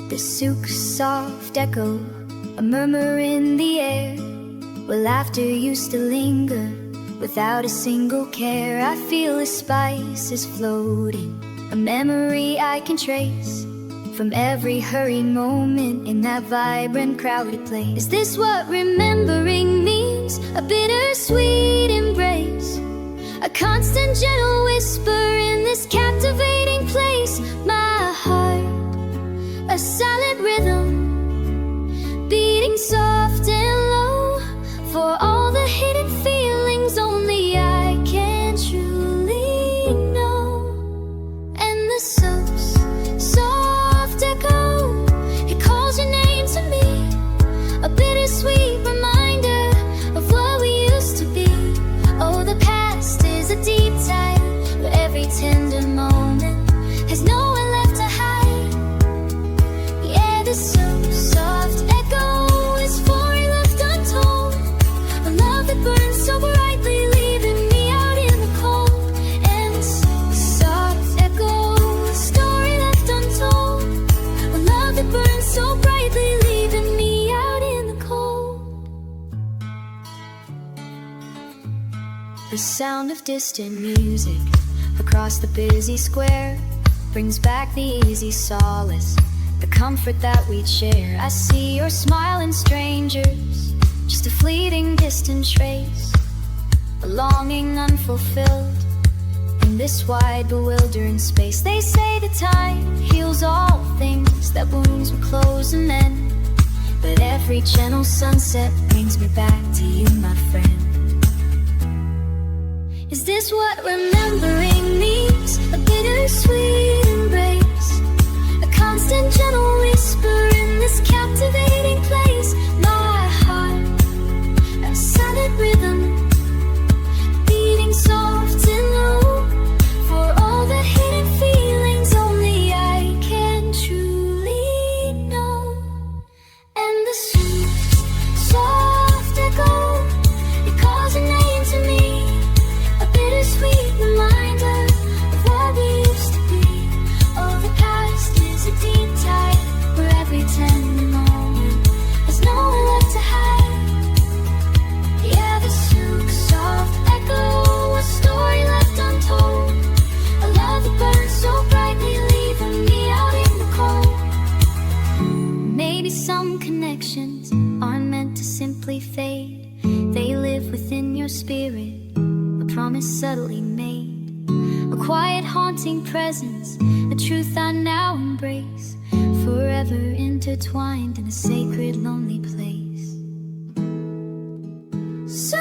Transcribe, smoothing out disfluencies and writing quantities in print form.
The souk's soft echo, a murmur in the air, where laughter used to linger without a single care. I feel the spices floating, a memory I can trace from every hurried moment in that vibrant, crowded place. Is this what remembering means? A bittersweet embrace, a constant gentle whisper in this captivating place. My heart, a silent rhythm, beating soft and low, for all the hidden feelings only I can truly know. And the soap's soft echo, it calls your name to me, a bittersweet reminder of what we used to be. Oh, the past is a deep tide, where every tender moment has nowhere left to hide. Yeah, the soap's soft echo is for a left untold, a love that burns so brightly, leaving me out in the cold. And the soap's soft echo, a story left untold, a love that burns so brightly, leaving me out in the cold. The sound of distant music across the busy square brings back the easy solace, the comfort that we'd share. I see your smiling strangers, just a fleeting distant trace, a longing unfulfilled in this wide bewildering space. They say the time heals all things, that wounds will close and mend, but every gentle sunset brings me back to you, my friend. Is this what remembering means? A bittersweet embrace, a constant gentle whisper in this captivating place. My heart, a silent rhythm, beating soft and low, for all the hidden feelings only I can truly know. And the soft echo, it calls your name to me, a bittersweet reminder of what we used to be. Oh, the past is a deep tide, where every tender moment has nowhere left to hide. Yeah, the soft echo, a story left untold, a love that burns so brightly, leaving me out in the cold. Maybe some connections aren't meant to simply fade, they live within your spirit, a promise subtly made, a quiet haunting presence, a truth I now embrace, forever intertwined in a sacred lonely place. So